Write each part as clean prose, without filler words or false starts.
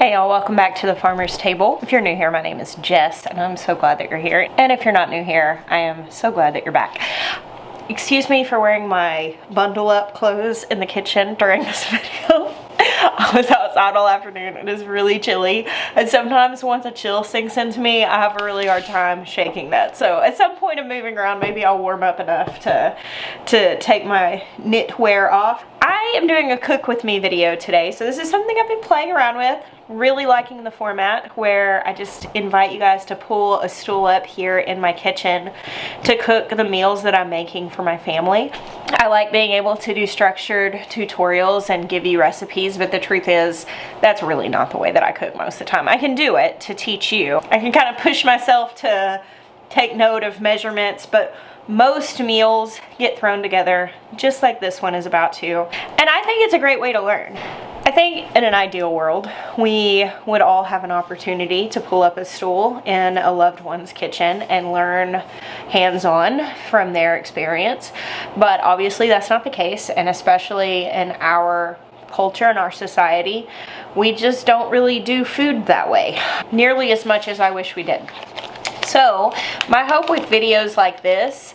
Hey y'all, welcome back to the Farmer's Table. If you're new here, my name is Jess, and I'm so glad that you're here. And if you're not new here, I am so glad that you're back. Excuse me for wearing my bundle up clothes in the kitchen during this video. I was outside all afternoon. It is really chilly, and sometimes once a chill sinks into me, I have a really hard time shaking that. So at some point of moving around, maybe I'll warm up enough to take my knitwear off. I am doing a cook with me video today, so this is something I've been playing around with. Really liking the format where I just invite you guys to pull a stool up here in my kitchen to cook the meals that I'm making for my family. I like being able to do structured tutorials and give you recipes, but the truth is that's really not the way that I cook most of the time. I can do it to teach you. I can kind of push myself to take note of measurements, but most meals get thrown together just like this one is about to. And I think it's a great way to learn. I think in an ideal world, we would all have an opportunity to pull up a stool in a loved one's kitchen and learn hands-on from their experience. But obviously that's not the case, and especially in our culture and our society, we just don't really do food that way, nearly as much as I wish we did. So my hope with videos like this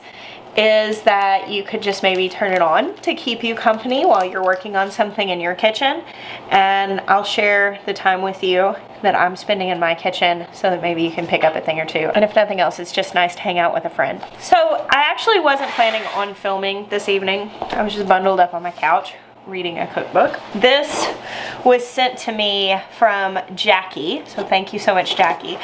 is that you could just maybe turn it on to keep you company while you're working on something in your kitchen, and I'll share the time with you that I'm spending in my kitchen so that maybe you can pick up a thing or two. And if nothing else, it's just nice to hang out with a friend. So I actually wasn't planning on filming this evening. I was just bundled up on my couch reading a cookbook. This was sent to me from Jackie, so thank you so much, Jackie.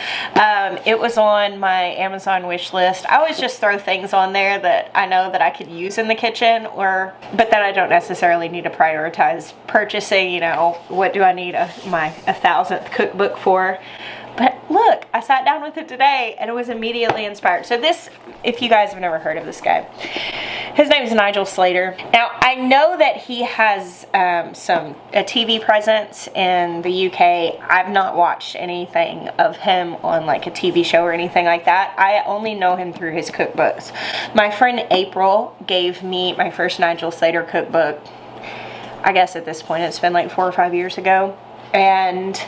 It was on my Amazon wish list. I always just throw things on there that I know that I could use in the kitchen, but that I don't necessarily need to prioritize purchasing. You know, what do I need my 1,000th cookbook for? But look, I sat down with it today and it was immediately inspired. So this, if you guys have never heard of this guy, his name is Nigel Slater. Now, I know that he has a TV presence in the UK. I've not watched anything of him on like a TV show or anything like that. I only know him through his cookbooks. My friend April gave me my first Nigel Slater cookbook. I guess at this point it's been like 4 or 5 years ago. And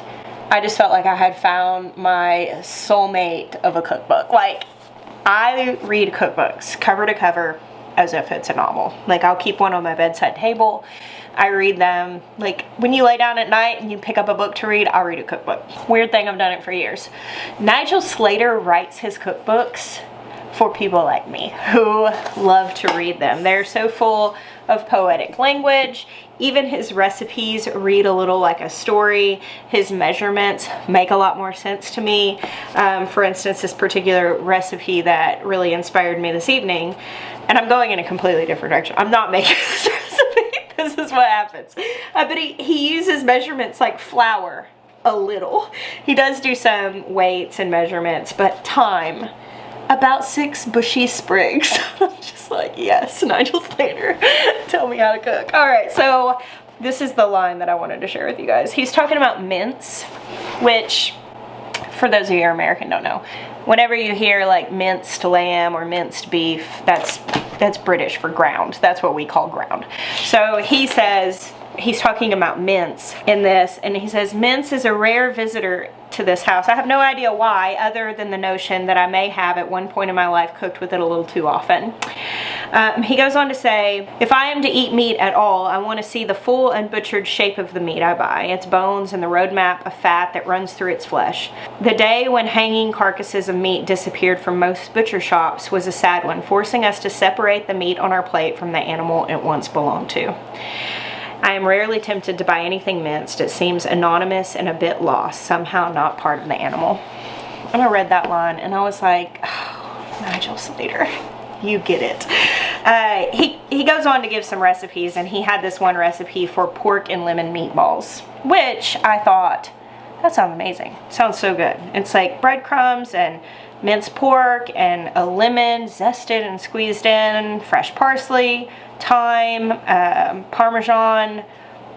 I just felt like I had found my soulmate of a cookbook. Like, I read cookbooks cover to cover as if it's a novel. Like, I'll keep one on my bedside table. I read them. Like, when you lay down at night and you pick up a book to read, I'll read a cookbook. Weird thing, I've done it for years. Nigel Slater writes his cookbooks for people like me who love to read them. They're so full of poetic language. Even his recipes read a little like a story. His measurements make a lot more sense to me. For instance, this particular recipe that really inspired me this evening, and I'm going in a completely different direction. I'm not making this recipe. This is what happens. But he uses measurements like flour a little. He does do some weights and measurements, but time, about 6 bushy sprigs. I'm just like, yes, Nigel Slater, tell me how to cook. All right, so this is the line that I wanted to share with you guys. He's talking about mince, which, for those of you who are American, don't know. Whenever you hear like minced lamb or minced beef, that's British for ground. That's what we call ground. So he says, he's talking about mince in this, and he says, mince is a rare visitor to this house. I have no idea why, other than the notion that I may have at one point in my life cooked with it a little too often. He goes on to say, if I am to eat meat at all, I want to see the full unbutchered shape of the meat I buy, its bones and the roadmap of fat that runs through its flesh. The day when hanging carcasses of meat disappeared from most butcher shops was a sad one, forcing us to separate the meat on our plate from the animal it once belonged to. I am rarely tempted to buy anything minced. It seems anonymous and a bit lost, somehow not part of the animal. And I read that line and I was like, oh, Nigel Slater, you get it. He goes on to give some recipes, and he had this one recipe for pork and lemon meatballs, which I thought, that sounds amazing. Sounds so good. It's like breadcrumbs and minced pork and a lemon zested and squeezed in, fresh parsley, thyme, Parmesan,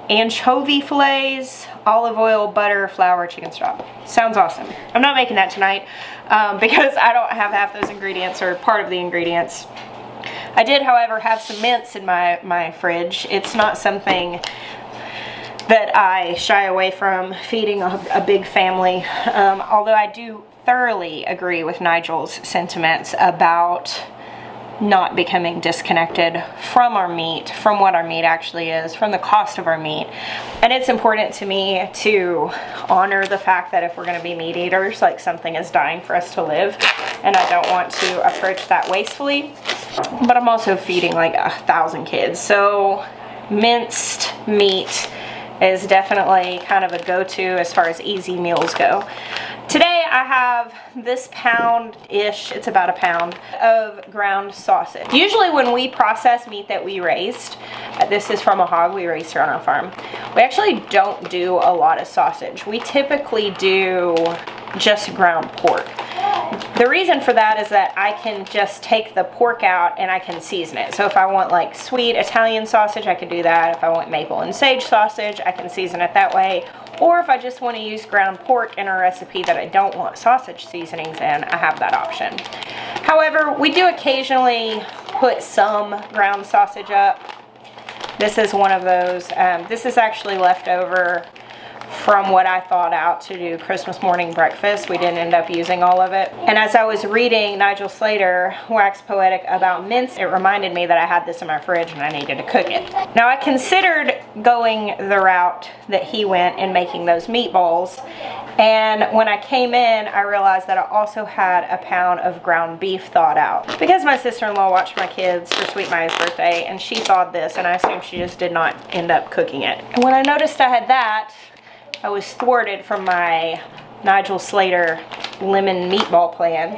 anchovy fillets, olive oil, butter, flour, chicken stock. Sounds awesome. I'm not making that tonight because I don't have half those ingredients or part of the ingredients. I did, however, have some mince in my fridge. It's not something that I shy away from feeding a big family. Although I do thoroughly agree with Nigel's sentiments about not becoming disconnected from our meat, from what our meat actually is, from the cost of our meat. And it's important to me to honor the fact that if we're going to be meat eaters, like, something is dying for us to live, and I don't want to approach that wastefully. But I'm also feeding like 1,000 kids, so minced meat is definitely kind of a go-to as far as easy meals go. Today I have this pound-ish, it's about a pound, of ground sausage. Usually when we process meat that we raised, this is from a hog we raised here on our farm, we actually don't do a lot of sausage. We typically do just ground pork. The reason for that is that I can just take the pork out and I can season it. So if I want like sweet Italian sausage, I can do that. If I want maple and sage sausage, I can season it that way. Or if I just want to use ground pork in a recipe that I don't want sausage seasonings in, I have that option. However, we do occasionally put some ground sausage up. This is one of those. This is actually leftover from what I thawed out to do Christmas morning breakfast. We didn't end up using all of it. And as I was reading Nigel Slater, Wax Poetic, about mince, it reminded me that I had this in my fridge and I needed to cook it. Now, I considered going the route that he went and making those meatballs. And when I came in, I realized that I also had a pound of ground beef thawed out. Because my sister-in-law watched my kids for Sweet Maya's birthday, and she thawed this, and I assumed she just did not end up cooking it. And when I noticed I had that, I was thwarted from my Nigel Slater lemon meatball plan.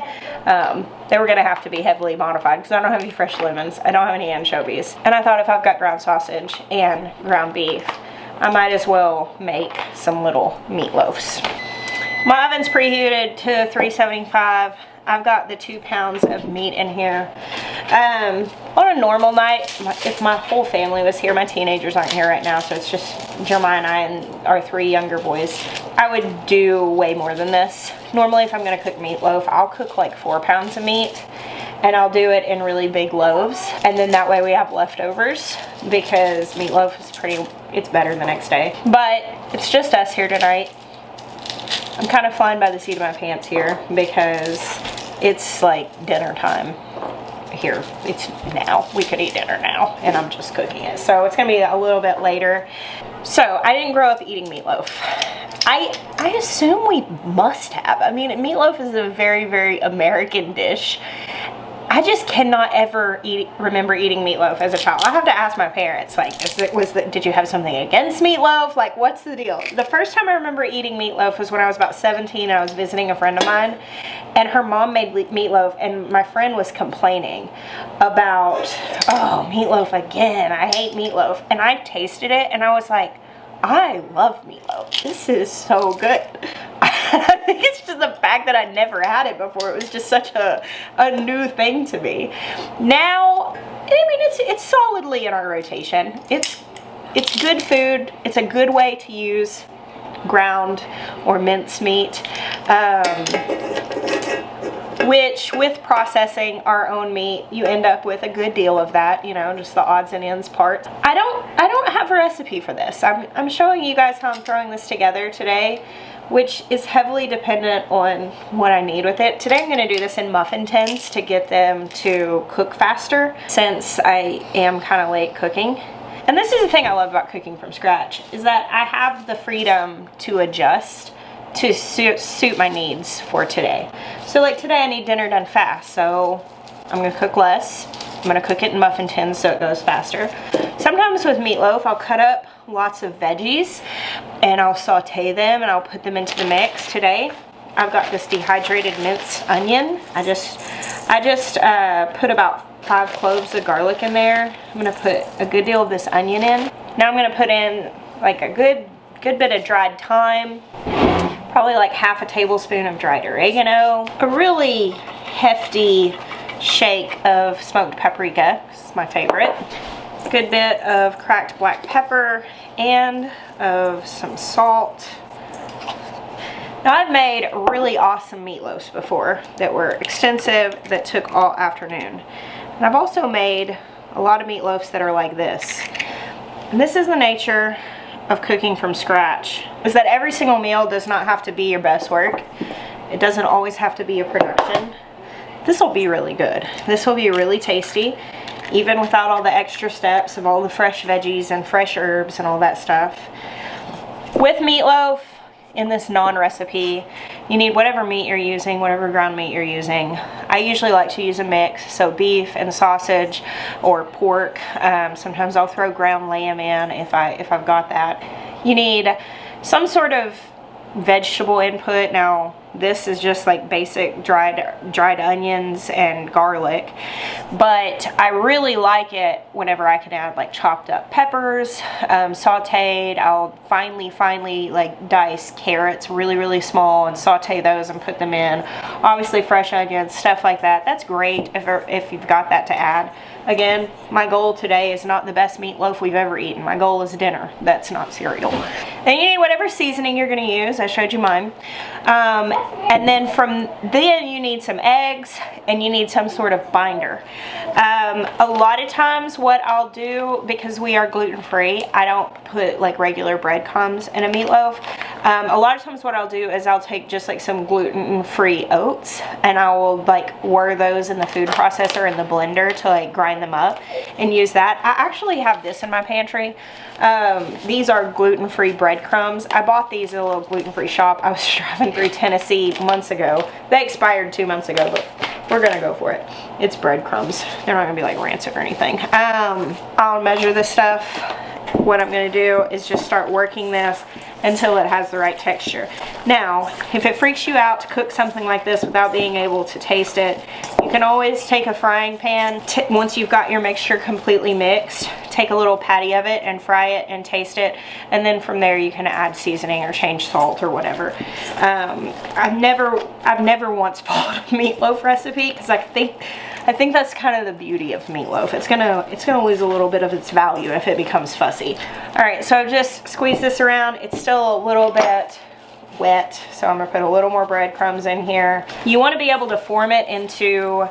They were gonna have to be heavily modified because I don't have any fresh lemons, I don't have any anchovies. And I thought, if I've got ground sausage and ground beef, I might as well make some little meatloafs. My oven's preheated to 375. I've got the 2 pounds of meat in here. On a normal night, if my whole family was here, my teenagers aren't here right now, so it's just Jeremiah and I and our 3 younger boys, I would do way more than this. Normally, if I'm gonna cook meatloaf, I'll cook like 4 pounds of meat, and I'll do it in really big loaves, and then that way we have leftovers, because meatloaf is it's better the next day. But it's just us here tonight. I'm kind of flying by the seat of my pants here because it's like dinner time here. It's now. We could eat dinner now, and I'm just cooking it. So it's gonna be a little bit later. So I didn't grow up eating meatloaf. I assume we must have. I mean, meatloaf is a very, very American dish. I just cannot ever remember eating meatloaf as a child. I have to ask my parents, like, did you have something against meatloaf? Like, what's the deal? The first time I remember eating meatloaf was when I was about 17 and I was visiting a friend of mine, and her mom made meatloaf, and my friend was complaining about, oh, meatloaf again, I hate meatloaf. And I tasted it and I was like, I love meatloaf. This is so good. I think it's just the fact that I never had it before. It was just such a new thing to me. Now, I mean, it's solidly in our rotation. It's good food. It's a good way to use ground or minced meat, which with processing our own meat, you end up with a good deal of that, you know, just the odds and ends part. I don't have a recipe for this. I'm showing you guys how I'm throwing this together today, which is heavily dependent on what I need with it. Today I'm going to do this in muffin tins to get them to cook faster, since I am kind of late cooking. And this is the thing I love about cooking from scratch, is that I have the freedom to adjust to suit my needs for today. So like today I need dinner done fast, so I'm going to cook less. I'm going to cook it in muffin tins so it goes faster. Sometimes with meatloaf I'll cut up lots of veggies and I'll saute them and I'll put them into the mix. Today I've got this dehydrated minced onion. I just put about 5 cloves of garlic in there. I'm going to put a good deal of this onion in. Now I'm going to put in like a good bit of dried thyme, probably like half a tablespoon of dried oregano, a really hefty shake of smoked paprika, this is my favorite, a good bit of cracked black pepper, and of some salt. Now, I've made really awesome meatloafs before that were extensive, that took all afternoon. And I've also made a lot of meatloafs that are like this. And this is the nature of cooking from scratch is that every single meal does not have to be your best work. It doesn't always have to be a production. This will be really good. This will be really tasty, even without all the extra steps of all the fresh veggies and fresh herbs and all that stuff. With meatloaf, in this naan recipe, you need whatever meat you're using, whatever ground meat you're using. I usually like to use a mix, so beef and sausage or pork. Sometimes I'll throw ground lamb in if I've got that. You need some sort of vegetable input. Now this is just like basic dried onions and garlic, but I really like it whenever I can add like chopped up peppers, sauteed. I'll finely like dice carrots really small and saute those and put them in. Obviously fresh onions, stuff like that. That's great if you've got that to add. Again, my goal today is not the best meatloaf we've ever eaten. My goal is dinner. That's not cereal. Then you need whatever seasoning you're going to use. I showed you mine. And then from then you need some eggs and you need some sort of binder. A lot of times what I'll do, because we are gluten-free, I don't put like regular breadcrumbs in a meatloaf. A lot of times what I'll do is I'll take just like some gluten-free oats and I will like whir those in the food processor in the blender to like grind them up and use that. I actually have this in my pantry. These are gluten-free breadcrumbs. I bought these at a little gluten-free shop. I was driving through Tennessee months ago. They expired 2 months ago, but we're gonna go for it. It's breadcrumbs. They're not gonna be like rancid or anything. I'll measure this stuff. What I'm gonna do is just start working this until it has the right texture. Now, if it freaks you out to cook something like this without being able to taste it, you can always take a frying pan. Once you've got your mixture completely mixed, take a little patty of it and fry it and taste it, and then from there you can add seasoning or change salt or whatever. I've never once followed a meatloaf recipe because I think that's kind of the beauty of meatloaf. It's gonna lose a little bit of its value if it becomes fussy. All right, so I've just squeezed this around. It's still a little bit wet, so I'm gonna put a little more breadcrumbs in here. You want to be able to form it into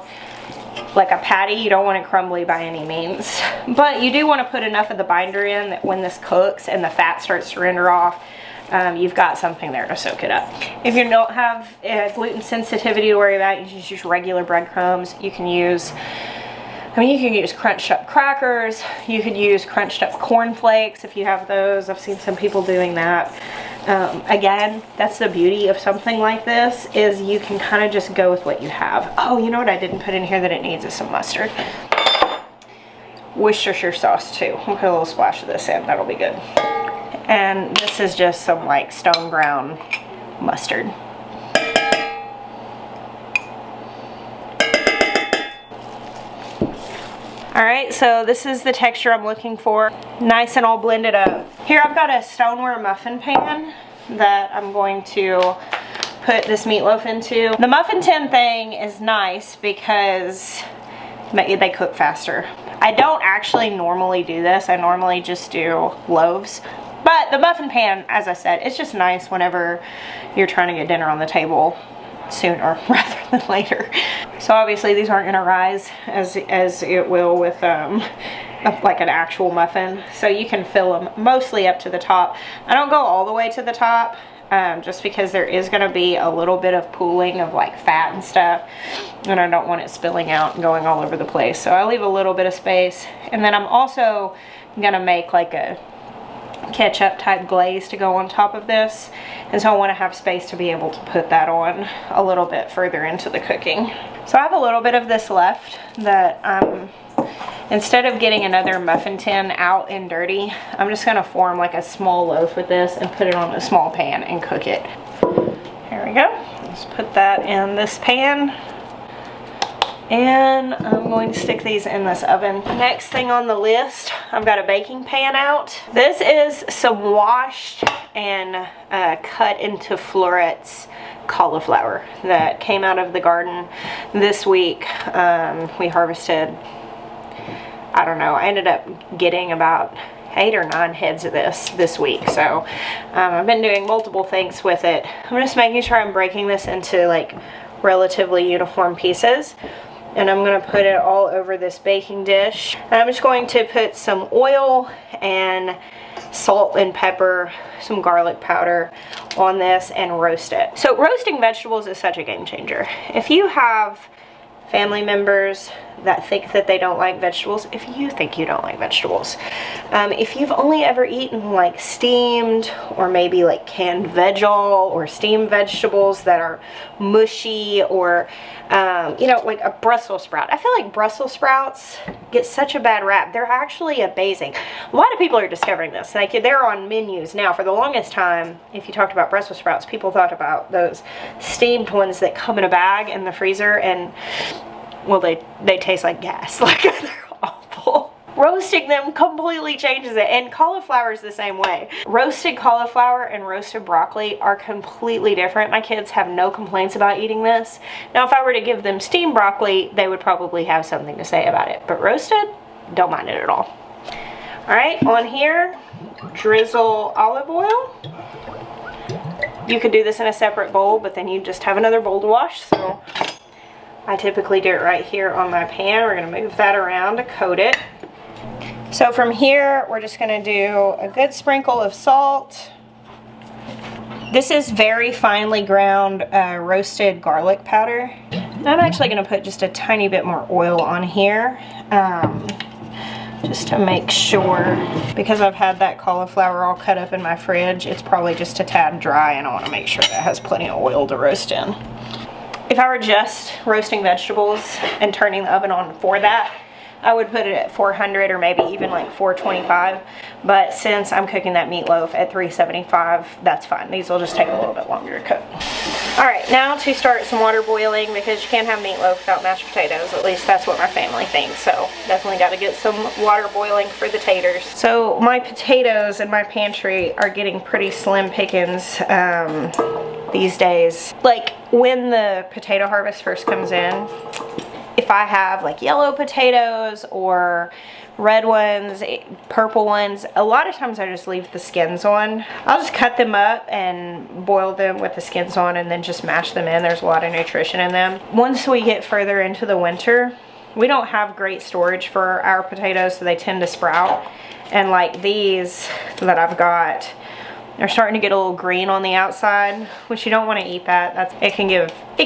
like a patty. You don't want it crumbly by any means, but you do want to put enough of the binder in that when this cooks and the fat starts to render off, you've got something there to soak it up. If you don't have gluten sensitivity to worry about, you just use regular breadcrumbs. You can use crunched up crackers. You could use crunched up cornflakes if you have those. I've seen some people doing that. Again, that's the beauty of something like this, is you can kind of just go with what you have. Oh, you know what I didn't put in here that it needs is some mustard. Worcestershire sauce too. We'll put a little splash of this in. That'll be good. And this is just some like stone ground mustard. Alright, so this is the texture I'm looking for. Nice and all blended up. Here I've got a stoneware muffin pan that I'm going to put this meatloaf into. The muffin tin thing is nice because they cook faster. I don't actually normally do this. I normally just do loaves. But the muffin pan, as I said, it's just nice whenever you're trying to get dinner on the table sooner rather than later. So obviously these aren't going to rise as it will with like an actual muffin. So you can fill them mostly up to the top. I don't go all the way to the top just because there is going to be a little bit of pooling of like fat and stuff, and I don't want it spilling out and going all over the place. So I leave a little bit of space, and then I'm also going to make like a ketchup type glaze to go on top of this, and so I want to have space to be able to put that on a little bit further into the cooking. So I have a little bit of this left that instead of getting another muffin tin out and dirty, I'm just going to form like a small loaf with this and put it on a small pan and cook it. Here we go. Let's put that in this pan. And I'm going to stick these in this oven. Next thing on the list, I've got a baking pan out. This is some washed and cut into florets cauliflower that came out of the garden this week. We harvested, I don't know, I ended up getting about 8 or 9 heads of this week. So I've been doing multiple things with it. I'm just making sure I'm breaking this into like relatively uniform pieces. And I'm going to put it all over this baking dish. And I'm just going to put some oil and salt and pepper, some garlic powder on this and roast it. So roasting vegetables is such a game changer. If you have family members that think that they don't like vegetables, if you think you don't like vegetables, if you've only ever eaten like steamed or maybe like canned vegetal or steamed vegetables that are mushy, or you know, like a Brussels sprout. I feel like Brussels sprouts get such a bad rap. They're actually amazing. A lot of people are discovering this. Like, they're on menus now. For the longest time, if you talked about Brussels sprouts, people thought about those steamed ones that come in a bag in the freezer, and well, they taste like gas. Like, they're awful. Roasting them completely changes it, and cauliflower is the same way. Roasted cauliflower and roasted broccoli are completely different. My kids have no complaints about eating this. Now, if I were to give them steamed broccoli, they would probably have something to say about it, but roasted, don't mind it at all. All right, on here, drizzle olive oil. You could do this in a separate bowl, but then you just have another bowl to wash, so I typically do it right here on my pan. We're going to move that around to coat it. So from here, we're just going to do a good sprinkle of salt. This is very finely ground roasted garlic powder. I'm actually going to put just a tiny bit more oil on here, just to make sure, because I've had that cauliflower all cut up in my fridge, it's probably just a tad dry, and I want to make sure that it has plenty of oil to roast in. If I were just roasting vegetables and turning the oven on for that, I would put it at 400 or maybe even like 425. But since I'm cooking that meatloaf at 375, that's fine. These will just take a little bit longer to cook. All right, now to start some water boiling, because you can't have meatloaf without mashed potatoes. At least that's what my family thinks. So definitely got to get some water boiling for the taters. So my potatoes in my pantry are getting pretty slim pickings these days. Like, when the potato harvest first comes in, if I have like yellow potatoes or red ones, purple ones, a lot of times I just leave the skins on. I'll just cut them up and boil them with the skins on and then just mash them in. There's a lot of nutrition in them. Once we get further into the winter, we don't have great storage for our potatoes, so they tend to sprout. And like these that I've got, they're starting to get a little green on the outside, which you don't want to eat that. It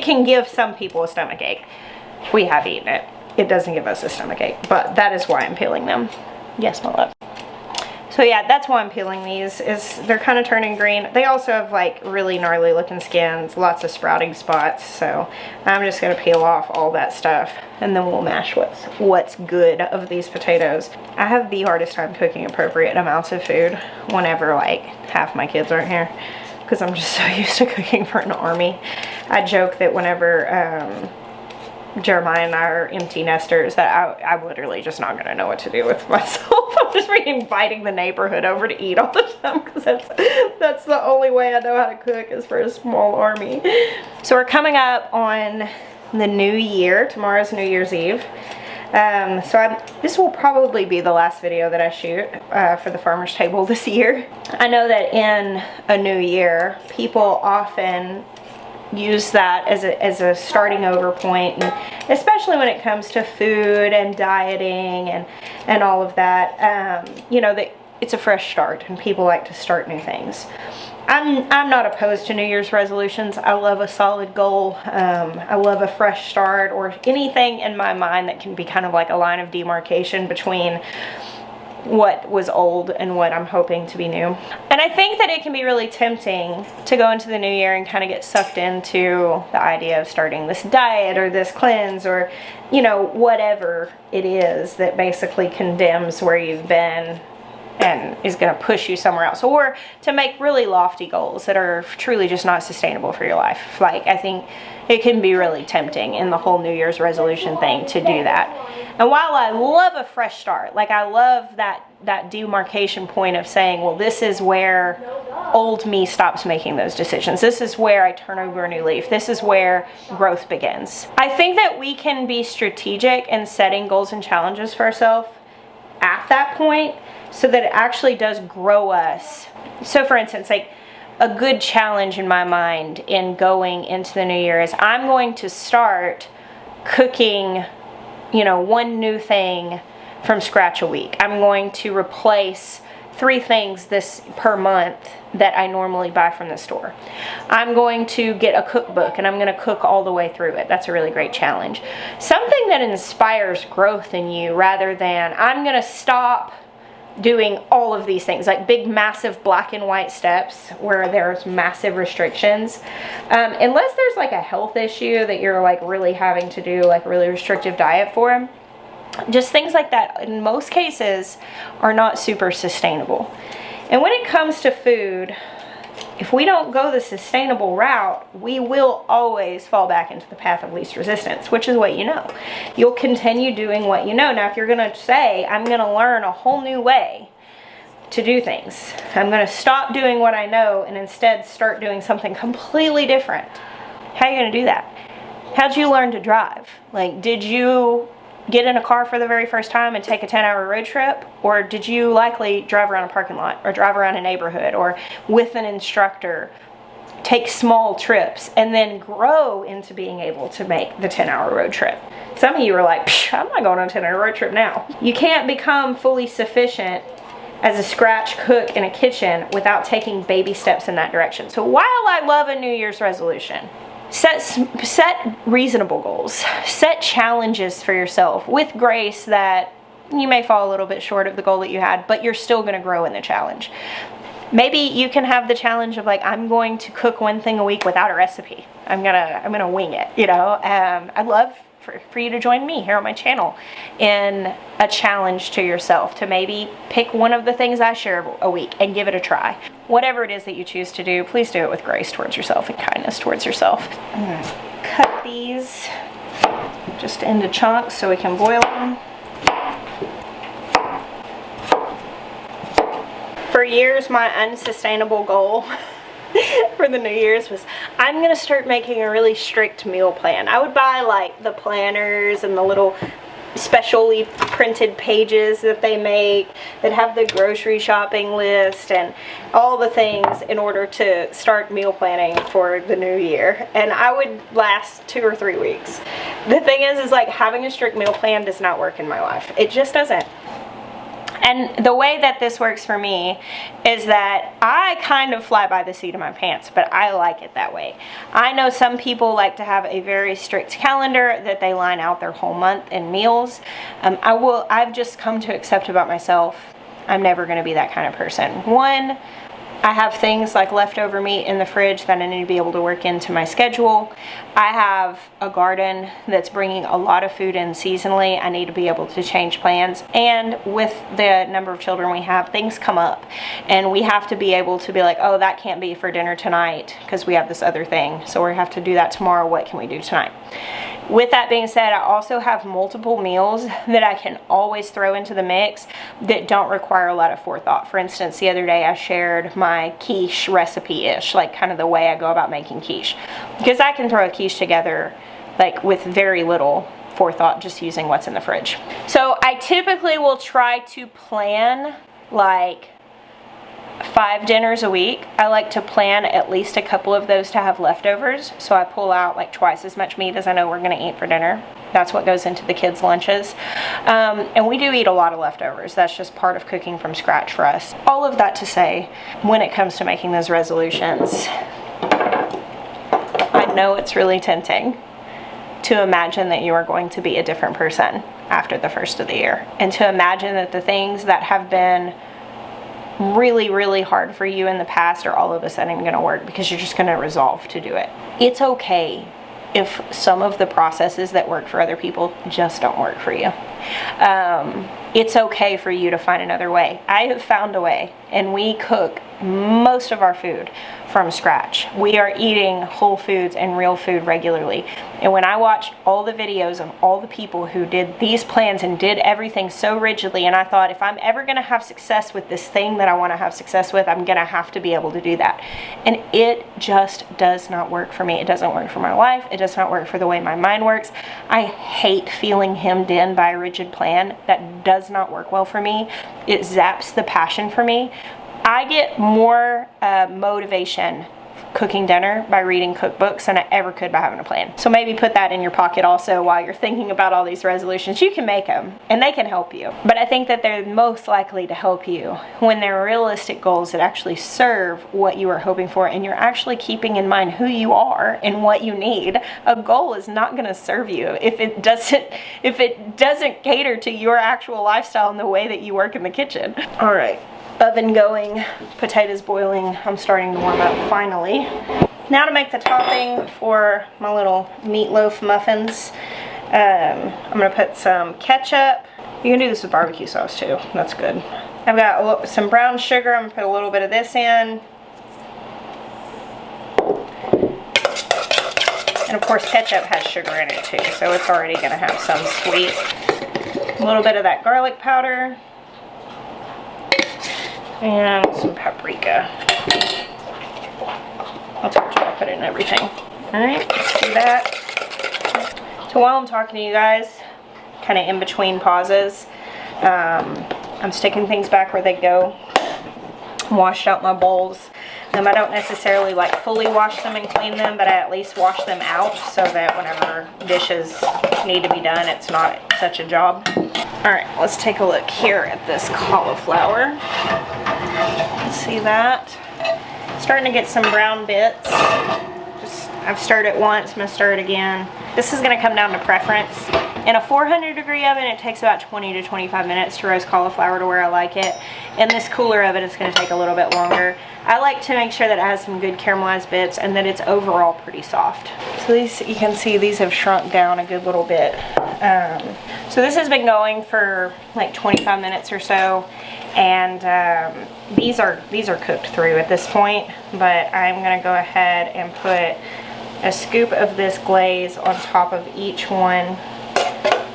can give some people a stomach ache. We have eaten it. It doesn't give us a stomach ache, but that is why I'm peeling them. Yes, my love. So yeah, that's why I'm peeling these, is they're kind of turning green. They also have like really gnarly looking skins, lots of sprouting spots. So I'm just gonna peel off all that stuff, and then we'll mash what's good of these potatoes. I have the hardest time cooking appropriate amounts of food whenever like half my kids aren't here, because I'm just so used to cooking for an army. I joke that whenever Jeremiah and I are empty nesters, that I'm literally just not gonna know what to do with myself. I'm just inviting the neighborhood over to eat all the time, because that's the only way I know how to cook, is for a small army. So we're coming up on the new year. Tomorrow's New Year's Eve. This will probably be the last video that I shoot for the farmer's table this year. I know that in a new year, people often use that as a starting over point, and especially when it comes to food and dieting and all of that, you know, that it's a fresh start and people like to start new things. I'm not opposed to New Year's resolutions. I love a solid goal. I love a fresh start, or anything in my mind that can be kind of like a line of demarcation between what was old and what I'm hoping to be new. And I think that it can be really tempting to go into the new year and kind of get sucked into the idea of starting this diet or this cleanse, or, you know, whatever it is that basically condemns where you've been and is going to push you somewhere else, or to make really lofty goals that are truly just not sustainable for your life. Like, I think it can be really tempting in the whole New Year's resolution thing to do that. And while I love a fresh start, like I love that demarcation point of saying, well, this is where old me stops making those decisions. This is where I turn over a new leaf. This is where growth begins. I think that we can be strategic in setting goals and challenges for ourselves at that point, so that it actually does grow us. So for instance, like a good challenge in my mind in going into the new year is I'm going to start cooking you know, one new thing from scratch a week. I'm going to replace 3 things this per month that I normally buy from the store. I'm going to get a cookbook and I'm going to cook all the way through it. That's a really great challenge. Something that inspires growth in you rather than I'm going to stop doing all of these things, like big massive black and white steps where there's massive restrictions. Unless there's like a health issue that you're like really having to do like a really restrictive diet for, just things like that in most cases are not super sustainable. And when it comes to food, if we don't go the sustainable route, we will always fall back into the path of least resistance, which is what you know. You'll continue doing what you know. Now, if you're going to say, I'm going to learn a whole new way to do things, I'm going to stop doing what I know and instead start doing something completely different, how are you going to do that? How'd you learn to drive? Like, did you get in a car for the very first time and take a 10-hour road trip? Or did you likely drive around a parking lot or drive around a neighborhood or with an instructor, take small trips and then grow into being able to make the 10-hour road trip? Some of you are like, I'm not going on a 10-hour road trip now. You can't become fully sufficient as a scratch cook in a kitchen without taking baby steps in that direction. So while I love a New Year's resolution, set reasonable goals, set challenges for yourself with grace that you may fall a little bit short of the goal that you had, but you're still going to grow in the challenge. Maybe you can have the challenge of like, I'm going to cook one thing a week without a recipe. I'm gonna wing it, you know. I'd love for you to join me here on my channel in a challenge to yourself to maybe pick one of the things I share a week and give it a try. Whatever it is that you choose to do, please do it with grace towards yourself and kindness towards yourself. I'm gonna cut these just into chunks so we can boil them. For years, my unsustainable goal for the New Year's was I'm gonna start making a really strict meal plan. I would buy like the planners and the little specially printed pages that they make that have the grocery shopping list and all the things in order to start meal planning for the new year, and I would last 2 or 3 weeks. The thing is like having a strict meal plan does not work in my life. It just doesn't. And the way that this works for me is that I kind of fly by the seat of my pants, but I like it that way. I know some people like to have a very strict calendar that they line out their whole month in meals. I've just come to accept about myself, I'm never going to be that kind of person. One, I have things like leftover meat in the fridge that I need to be able to work into my schedule. I have a garden that's bringing a lot of food in seasonally. I need to be able to change plans. And with the number of children we have, things come up. And we have to be able to be like, oh, that can't be for dinner tonight because we have this other thing. So we have to do that tomorrow. What can we do tonight? With that being said, I also have multiple meals that I can always throw into the mix that don't require a lot of forethought. For instance, the other day I shared my quiche recipe-ish, like kind of the way I go about making quiche. Because I can throw a quiche together like with very little forethought, just using what's in the fridge. So I typically will try to plan like 5 dinners a week. I like to plan at least a couple of those to have leftovers. So I pull out like twice as much meat as I know we're going to eat for dinner. That's what goes into the kids' lunches. And we do eat a lot of leftovers. That's just part of cooking from scratch for us. All of that to say, when it comes to making those resolutions, I know it's really tempting to imagine that you are going to be a different person after the first of the year. And to imagine that the things that have been really, really hard for you in the past are all of a sudden going to work because you're just going to resolve to do it. It's okay if some of the processes that work for other people just don't work for you. It's okay for you to find another way. I have found a way, and we cook most of our food from scratch. We are eating whole foods and real food regularly. And when I watched all the videos of all the people who did these plans and did everything so rigidly, and I thought, if I'm ever going to have success with this thing that I want to have success with, I'm going to have to be able to do that. And it just does not work for me. It doesn't work for my life. It does not work for the way my mind works. I hate feeling hemmed in by a rigid plan. That does not work well for me. It zaps the passion for me. I get more motivation cooking dinner by reading cookbooks than I ever could by having a plan. So maybe put that in your pocket also while you're thinking about all these resolutions. You can make them and they can help you. But I think that they're most likely to help you when they're realistic goals that actually serve what you are hoping for and you're actually keeping in mind who you are and what you need. A goal is not going to serve you if it doesn't cater to your actual lifestyle and the way that you work in the kitchen. All right, oven going, potatoes boiling. I'm starting to warm up finally. Now to make the topping for my little meatloaf muffins. I'm gonna put some ketchup. You can do this with barbecue sauce too, that's good. I've got some brown sugar. I'm gonna put a little bit of this in. And of course ketchup has sugar in it too, so it's already gonna have some sweet. A little bit of that garlic powder. And some paprika. I told you I'll put it in everything. Alright, let's do that. So while I'm talking to you guys, kind of in between pauses, I'm sticking things back where they go. Washed out my bowls. I don't necessarily like fully wash them and clean them, but I at least wash them out so that whenever dishes need to be done, it's not such a job. Alright, let's take a look here at this cauliflower. See that? Starting to get some brown bits. I've stirred it once, I'm going to stir it again. This is going to come down to preference. In a 400-degree oven, it takes about 20 to 25 minutes to roast cauliflower to where I like it. In this cooler oven, it's going to take a little bit longer. I like to make sure that it has some good caramelized bits and that it's overall pretty soft. So these, you can see these have shrunk down a good little bit. So this has been going for like 25 minutes or so, and these are cooked through at this point. But I'm going to go ahead and put a scoop of this glaze on top of each one,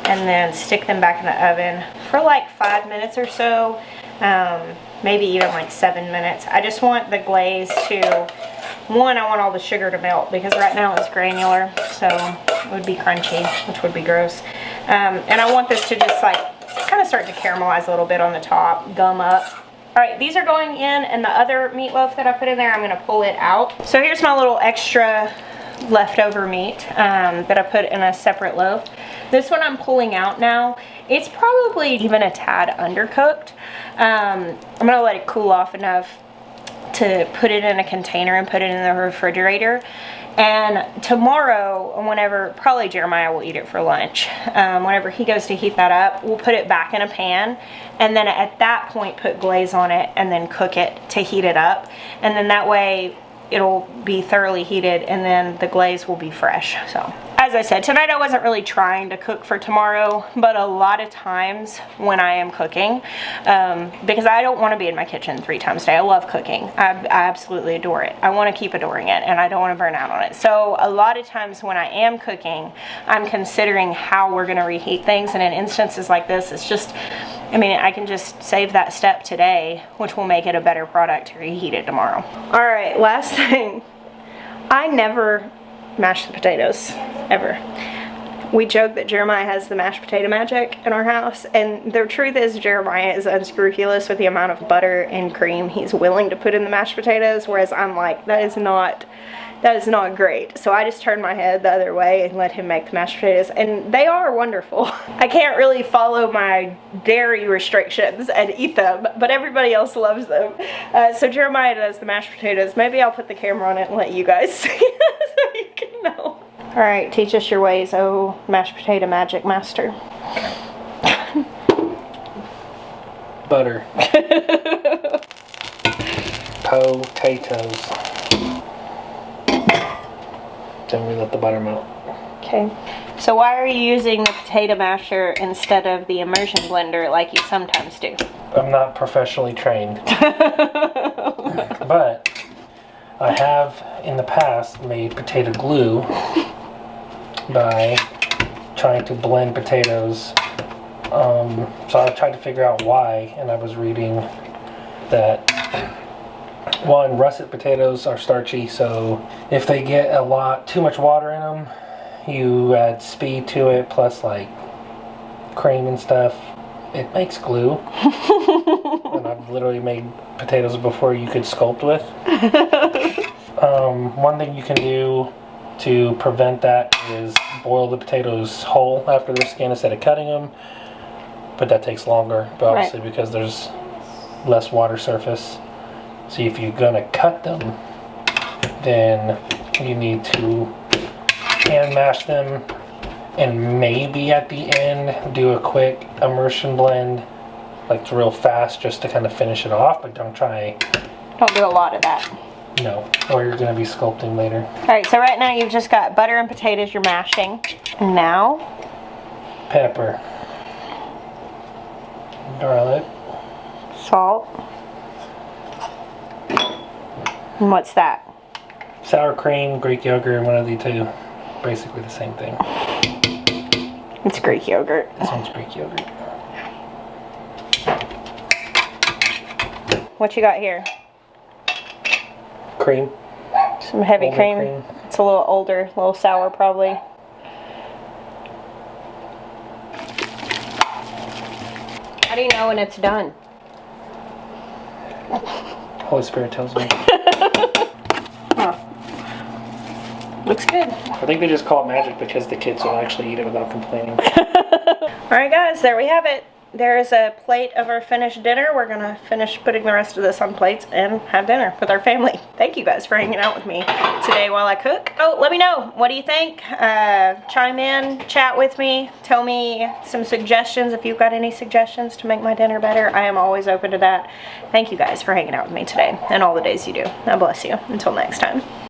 and then stick them back in the oven for like 5 minutes or so. Maybe even like 7 minutes. I just want the glaze to, one, I want all the sugar to melt because right now it's granular, so it would be crunchy, which would be gross. And I want this to just like kind of start to caramelize a little bit on the top, gum up. All right, these are going in, and the other meatloaf that I put in there, I'm gonna pull it out. So here's my little extra leftover meat that I put in a separate loaf. This one I'm pulling out now. It's probably even a tad undercooked. I'm gonna let it cool off enough to put it in a container and put it in the refrigerator. And tomorrow, whenever, probably Jeremiah will eat it for lunch. Whenever he goes to heat that up, we'll put it back in a pan, and then at that point put glaze on it and then cook it to heat it up. And then that way it'll be thoroughly heated and then the glaze will be fresh. So as I said, tonight I wasn't really trying to cook for tomorrow, but a lot of times when I am cooking, because I don't want to be in my kitchen 3 times a day. I love cooking. I absolutely adore it. I want to keep adoring it, and I don't want to burn out on it. So a lot of times when I am cooking, I'm considering how we're going to reheat things, and in instances like this, it's just, I mean, I can just save that step today, which will make it a better product to reheat it tomorrow. All right, last thing. I never mash the potatoes, ever. We joke that Jeremiah has the mashed potato magic in our house, and the truth is Jeremiah is unscrupulous with the amount of butter and cream he's willing to put in the mashed potatoes, whereas I'm like, that is not great. So I just turned my head the other way and let him make the mashed potatoes, and they are wonderful. I can't really follow my dairy restrictions and eat them, but everybody else loves them. So Jeremiah does the mashed potatoes. Maybe I'll put the camera on it and let you guys see it so you can know. All right, teach us your ways, oh mashed potato magic master. Butter. Potatoes. Then we let the butter melt. Okay. So why are you using the potato masher instead of the immersion blender like you sometimes do? I'm not professionally trained. But I have in the past made potato glue by trying to blend potatoes. So I tried to figure out why, and I was reading that one, russet potatoes are starchy, so if they get too much water in them, you add speed to it, plus like cream and stuff, it makes glue. And I've literally made potatoes before you could sculpt with. One thing you can do to prevent that is boil the potatoes whole after they're skinned instead of cutting them, but that takes longer, but obviously because there's less water surface. So if you're gonna cut them, then you need to hand mash them, and maybe at the end do a quick immersion blend, like real fast, just to kind of finish it off, but don't do a lot of that. No, or you're gonna be sculpting later. All right, so right now you've just got butter and potatoes you're mashing. And now? Pepper. Garlic. Salt. And what's that? Sour cream, Greek yogurt, one of the two. Basically the same thing. It's Greek yogurt. This one's Greek yogurt. What you got here? Cream. Some heavy cream. It's a little older, a little sour probably. How do you know when it's done? Holy Spirit tells me. Huh. Looks good. I think they just call it magic because the kids will actually eat it without complaining. Alright guys, there we have it. There is a plate of our finished dinner. We're going to finish putting the rest of this on plates and have dinner with our family. Thank you guys for hanging out with me today while I cook. Oh, let me know. What do you think? Chime in, chat with me, tell me some suggestions if you've got any suggestions to make my dinner better. I am always open to that. Thank you guys for hanging out with me today and all the days you do. God bless you. Until next time.